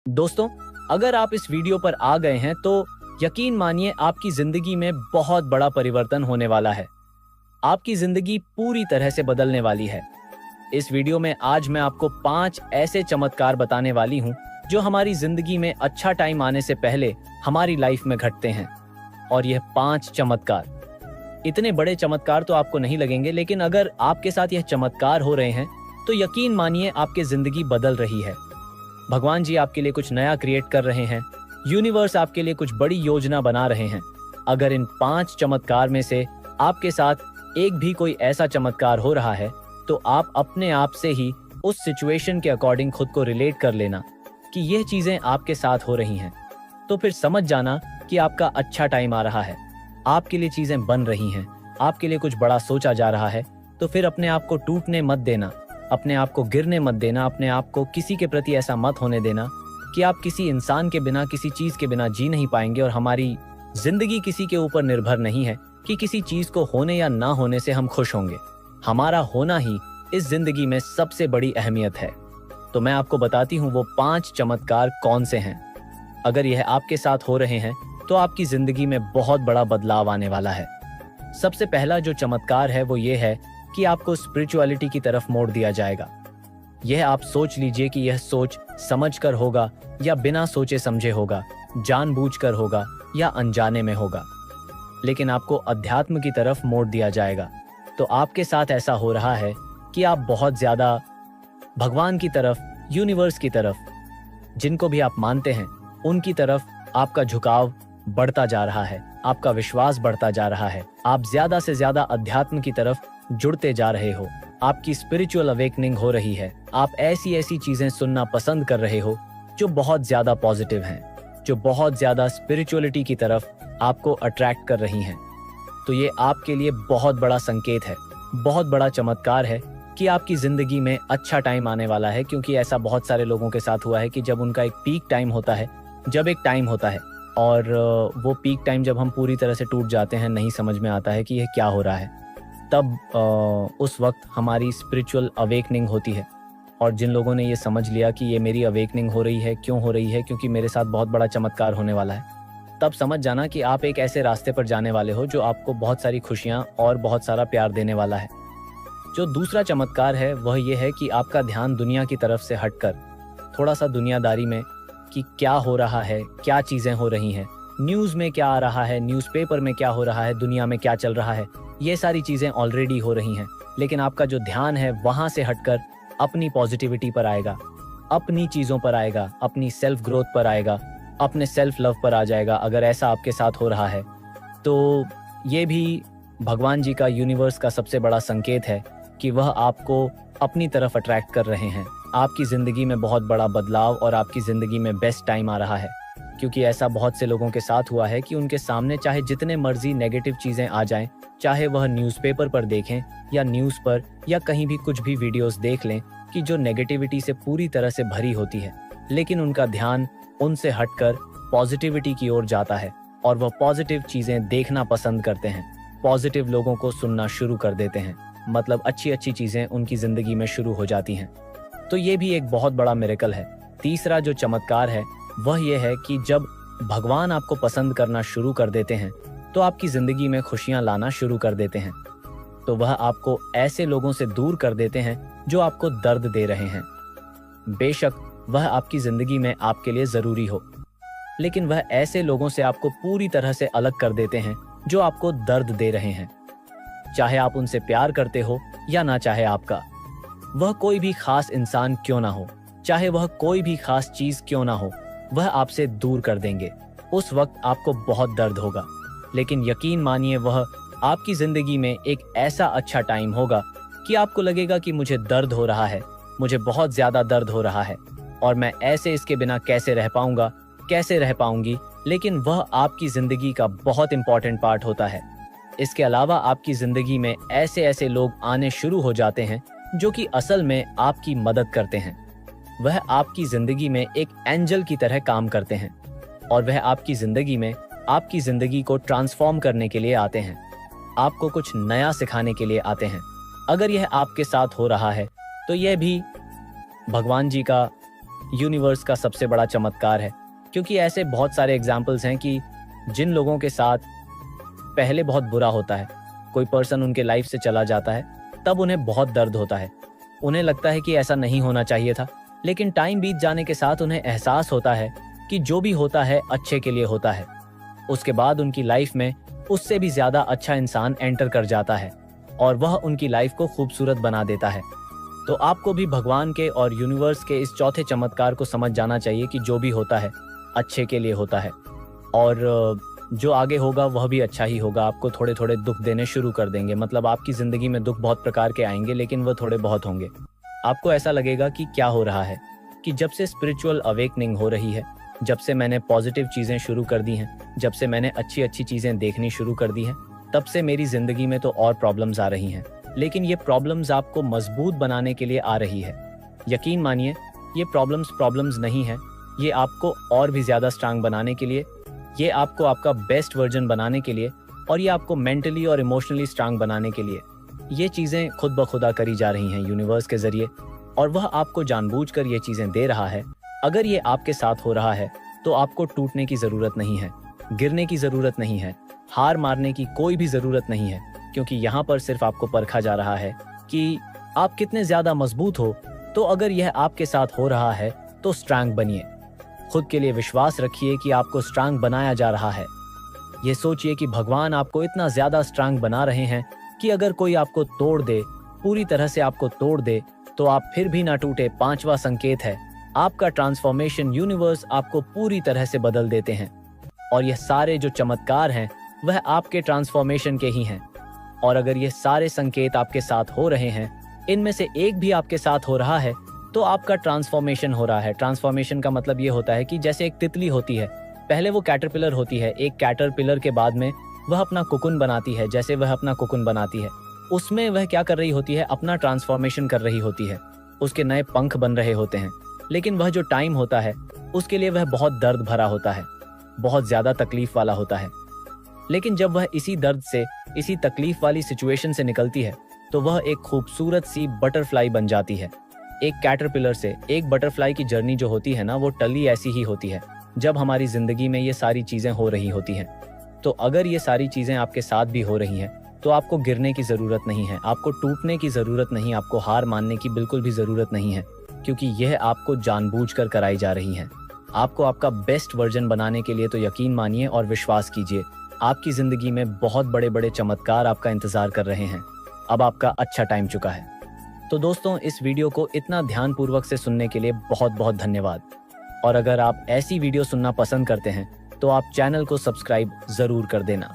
दोस्तों, अगर आप इस वीडियो पर आ गए हैं तो यकीन मानिए आपकी जिंदगी में बहुत बड़ा परिवर्तन होने वाला है। आपकी जिंदगी पूरी तरह से बदलने वाली है। इस वीडियो में आज मैं आपको 5 ऐसे चमत्कार बताने वाली हूं जो हमारी जिंदगी में अच्छा टाइम आने से पहले हमारी लाइफ में घटते हैं। और यह 5 चमत्कार इतने बड़े चमत्कार तो आपको नहीं लगेंगे, लेकिन अगर आपके साथ यह चमत्कार हो रहे हैं तो यकीन मानिए आपकी जिंदगी बदल रही है। भगवान जी आपके लिए कुछ नया क्रिएट कर रहे हैं। यूनिवर्स आपके लिए कुछ बड़ी योजना बना रहे हैं। अगर इन 5 चमत्कार में से आपके साथ एक भी कोई ऐसा चमत्कार हो रहा है तो आप अपने आप से ही उस सिचुएशन के अकॉर्डिंग खुद को रिलेट कर लेना कि यह चीजें आपके साथ हो रही हैं। तो फिर समझ जाना कि आपका अच्छा टाइम आ रहा है, आपके लिए चीजें बन रही हैं, आपके लिए कुछ बड़ा सोचा जा रहा है। तो फिर अपने आप को टूटने मत देना, अपने आप को गिरने मत देना, अपने आप को किसी के प्रति ऐसा मत होने देना कि आप किसी इंसान के बिना, किसी चीज के बिना जी नहीं पाएंगे। और हमारी जिंदगी किसी के ऊपर निर्भर नहीं है कि किसी चीज को होने या ना होने से हम खुश होंगे। हमारा होना ही इस जिंदगी में सबसे बड़ी अहमियत है। तो मैं आपको बताती हूँ वो 5 चमत्कार कौन से हैं। अगर यह आपके साथ हो रहे हैं तो आपकी जिंदगी में बहुत बड़ा बदलाव आने वाला है। सबसे पहला जो चमत्कार है वो ये है कि आपको स्पिरिचुअलिटी की तरफ मोड़ दिया जाएगा। यह आप सोच लीजिए कि यह सोच समझकर होगा या बिना सोचे समझे होगा, जानबूझकर होगा या अनजाने में होगा, लेकिन आपको अध्यात्म की तरफ मोड़ दिया जाएगा। तो आपके साथ ऐसा हो रहा है कि आप बहुत ज्यादा भगवान की तरफ, यूनिवर्स की तरफ, जिनको भी आप मानते हैं उनकी तरफ आपका झुकाव बढ़ता जा रहा है, आपका विश्वास बढ़ता जा रहा है। आप ज्यादा से ज्यादा अध्यात्म की तरफ जुड़ते जा रहे हो। आपकी स्पिरिचुअल अवेकनिंग हो रही है। आप ऐसी ऐसी चीजें सुनना पसंद कर रहे हो जो बहुत ज्यादा पॉजिटिव हैं, जो बहुत ज्यादा स्पिरिचुअलिटी की तरफ आपको अट्रैक्ट कर रही हैं। तो ये आपके लिए बहुत बड़ा संकेत है, बहुत बड़ा चमत्कार है कि आपकी जिंदगी में अच्छा टाइम आने वाला है। क्योंकि ऐसा बहुत सारे लोगों के साथ हुआ है कि जब उनका एक पीक टाइम होता है, जब एक टाइम होता है और वो पीक टाइम जब हम पूरी तरह से टूट जाते हैं, नहीं समझ में आता है कि यह क्या हो रहा है, तब उस वक्त हमारी स्पिरिचुअल अवेकनिंग होती है। और जिन लोगों ने ये समझ लिया कि ये मेरी अवेकनिंग हो रही है, क्यों हो रही है, क्योंकि मेरे साथ बहुत बड़ा चमत्कार होने वाला है, तब समझ जाना कि आप एक ऐसे रास्ते पर जाने वाले हो जो आपको बहुत सारी खुशियां और बहुत सारा प्यार देने वाला है। जो दूसरा चमत्कार है वह ये है कि आपका ध्यान दुनिया की तरफ से हटकर थोड़ा सा दुनियादारी में कि क्या हो रहा है, क्या चीजें हो रही हैं, न्यूज में क्या आ रहा है, न्यूज़पेपर में क्या हो रहा है, दुनिया में क्या चल रहा है, ये सारी चीजें ऑलरेडी हो रही हैं। लेकिन आपका जो ध्यान है वहां से हटकर अपनी पॉजिटिविटी पर आएगा, अपनी चीजों पर आएगा, अपनी सेल्फ ग्रोथ पर आएगा, अपने सेल्फ लव पर आ जाएगा। अगर ऐसा आपके साथ हो रहा है तो ये भी भगवान जी का, यूनिवर्स का सबसे बड़ा संकेत है कि वह आपको अपनी तरफ अट्रैक्ट कर रहे हैं। आपकी जिंदगी में बहुत बड़ा बदलाव और आपकी जिंदगी में बेस्ट टाइम आ रहा है। क्योंकि ऐसा बहुत से लोगों के साथ हुआ है कि उनके सामने चाहे जितने मर्जी नेगेटिव चीजें आ जाएं, चाहे वह न्यूज़पेपर पर देखें या न्यूज़ पर या कहीं भी कुछ भी वीडियोस देख लें कि जो नेगेटिविटी से पूरी तरह से भरी होती है, लेकिन उनका ध्यान उनसे हटकर पॉजिटिविटी की ओर जाता है और वह पॉजिटिव चीजें देखना पसंद करते हैं, पॉजिटिव लोगों को सुनना शुरू कर देते हैं। मतलब अच्छी अच्छी चीजें उनकी जिंदगी में शुरू हो जाती हैं। तो ये भी एक बहुत बड़ा मिरेकल है। तीसरा जो चमत्कार है वह यह है कि जब भगवान आपको पसंद करना शुरू कर देते हैं तो आपकी जिंदगी में खुशियां लाना शुरू कर देते हैं। तो वह आपको ऐसे लोगों से दूर कर देते हैं जो आपको दर्द दे रहे हैं। बेशक वह आपकी जिंदगी में आपके लिए जरूरी हो, लेकिन वह ऐसे लोगों से आपको पूरी तरह से अलग कर देते हैं जो आपको दर्द दे रहे हैं। चाहे आप उनसे प्यार करते हो या ना चाहे आपका, वह कोई भी खास इंसान क्यों ना हो, चाहे वह कोई भी खास चीज क्यों ना हो, वह आपसे दूर कर देंगे। उस वक्त आपको बहुत दर्द होगा, लेकिन यकीन मानिए वह आपकी जिंदगी में एक ऐसा अच्छा टाइम होगा कि आपको लगेगा कि मुझे दर्द हो रहा है, मुझे बहुत ज्यादा दर्द हो रहा है और मैं ऐसे इसके बिना कैसे रह पाऊंगा, कैसे रह पाऊंगी। लेकिन वह आपकी जिंदगी का बहुत इंपॉर्टेंट पार्ट होता है। इसके अलावा आपकी जिंदगी में ऐसे ऐसे लोग आने शुरू हो जाते हैं जो कि असल में आपकी मदद करते हैं। वह आपकी जिंदगी में एक एंजल की तरह काम करते हैं और वह आपकी जिंदगी में आपकी जिंदगी को ट्रांसफॉर्म करने के लिए आते हैं, आपको कुछ नया सिखाने के लिए आते हैं। अगर यह आपके साथ हो रहा है तो यह भी भगवान जी का यूनिवर्स का सबसे बड़ा चमत्कार है, क्योंकि ऐसे बहुत सारे एग्जाम्पल्स हैं कि जिन लोगों के साथ पहले बहुत बुरा होता है, कोई पर्सन उनके लाइफ से चला जाता है, तब उन्हें बहुत दर्द होता है, उन्हें लगता है कि ऐसा नहीं होना चाहिए था, लेकिन टाइम बीत जाने के साथ उन्हें एहसास होता है कि जो भी होता है अच्छे के लिए होता है। उसके बाद उनकी लाइफ में उससे भी ज्यादा अच्छा इंसान एंटर कर जाता है और वह उनकी लाइफ को खूबसूरत बना देता है। तो आपको भी भगवान के और यूनिवर्स के इस चौथे चमत्कार को समझ जाना चाहिए कि जो भी होता है अच्छे के लिए होता है, और जो आगे होगा वह भी अच्छा ही होगा। आपको थोड़े थोड़े दुख देने शुरू कर देंगे, मतलब आपकी जिंदगी में दुख बहुत प्रकार के आएंगे, लेकिन वह थोड़े बहुत होंगे। आपको ऐसा लगेगा कि क्या हो रहा है, कि जब से स्पिरिचुअल अवेकनिंग हो रही है, जब से मैंने पॉजिटिव चीजें शुरू कर दी हैं, जब से मैंने अच्छी अच्छी चीजें देखनी शुरू कर दी हैं, तब से मेरी जिंदगी में तो और प्रॉब्लम्स आ रही हैं। लेकिन ये प्रॉब्लम्स आपको मजबूत बनाने के लिए आ रही है। यकीन मानिए, ये प्रॉब्लम्स नहीं है, ये आपको और भी ज्यादा स्ट्रांग बनाने के लिए, ये आपको आपका बेस्ट वर्जन बनाने के लिए, और ये आपको मेंटली और इमोशनली स्ट्रांग बनाने के लिए ये चीजें खुद ब खुदा करी जा रही हैं यूनिवर्स के जरिए, और वह आपको जानबूझकर ये चीजें दे रहा है। अगर ये आपके साथ हो रहा है तो आपको टूटने की जरूरत नहीं है, गिरने की जरूरत नहीं है, हार मारने की कोई भी जरूरत नहीं है, क्योंकि यहाँ पर सिर्फ आपको परखा जा रहा है कि आप कितने ज्यादा मजबूत हो। तो अगर यह आपके साथ हो रहा है तो स्ट्रांग बनिए, खुद के लिए विश्वास रखिए कि आपको स्ट्रांग बनाया जा रहा है। ये सोचिए कि भगवान आपको इतना ज्यादा स्ट्रांग बना रहे हैं कि अगर कोई आपको तोड़ दे, पूरी तरह से आपको तोड़ दे, तो आप फिर भी ना टूटे। पांचवा संकेत है आपका ट्रांसफॉर्मेशन। यूनिवर्स आपको पूरी तरह से बदल देते हैं, और यह सारे जो चमत्कार हैं वह आपके ट्रांसफॉर्मेशन के ही हैं। और अगर ये सारे संकेत आपके साथ हो रहे हैं, इनमें से एक भी आपके साथ हो रहा है, तो आपका ट्रांसफॉर्मेशन हो रहा है। ट्रांसफॉर्मेशन का मतलब ये होता है कि जैसे एक तितली होती है, पहले वो कैटरपिलर होती है, एक कैटरपिलर के बाद में वह अपना कोकून बनाती है। जैसे वह अपना कोकून बनाती है, उसमें वह क्या कर रही होती है, अपना ट्रांसफॉर्मेशन कर रही होती है, उसके नए पंख बन रहे होते हैं। लेकिन वह जो टाइम होता है उसके लिए वह बहुत दर्द भरा होता है, बहुत ज्यादा तकलीफ वाला होता है। लेकिन जब वह इसी दर्द से, इसी तकलीफ वाली सिचुएशन से निकलती है, तो वह एक खूबसूरत सी बटरफ्लाई बन जाती है। एक कैटरपिलर से एक बटरफ्लाई की जर्नी जो होती है ना, वो टली ऐसी ही होती है जब हमारी जिंदगी में ये सारी चीजें हो रही होती हैं। तो अगर ये सारी चीजें आपके साथ भी हो रही हैं, तो आपको गिरने की जरूरत नहीं है, आपको टूटने की जरूरत नहीं, आपको हार मानने की बिल्कुल भी जरूरत नहीं है, क्योंकि यह आपको जानबूझकर कराई जा रही हैं। आपको आपका बेस्ट वर्जन बनाने के लिए तो यकीन मानिए और विश्वास कीजिए, आपकी जिंदगी में बहुत बड़े बड़े चमत्कार आपका इंतजार कर रहे हैं। अब आपका अच्छा टाइम चुका है। तो दोस्तों, इस वीडियो को इतना ध्यानपूर्वक से सुनने के लिए बहुत बहुत धन्यवाद। और अगर आप ऐसी वीडियो सुनना पसंद करते हैं तो आप चैनल को सब्सक्राइब जरूर कर देना।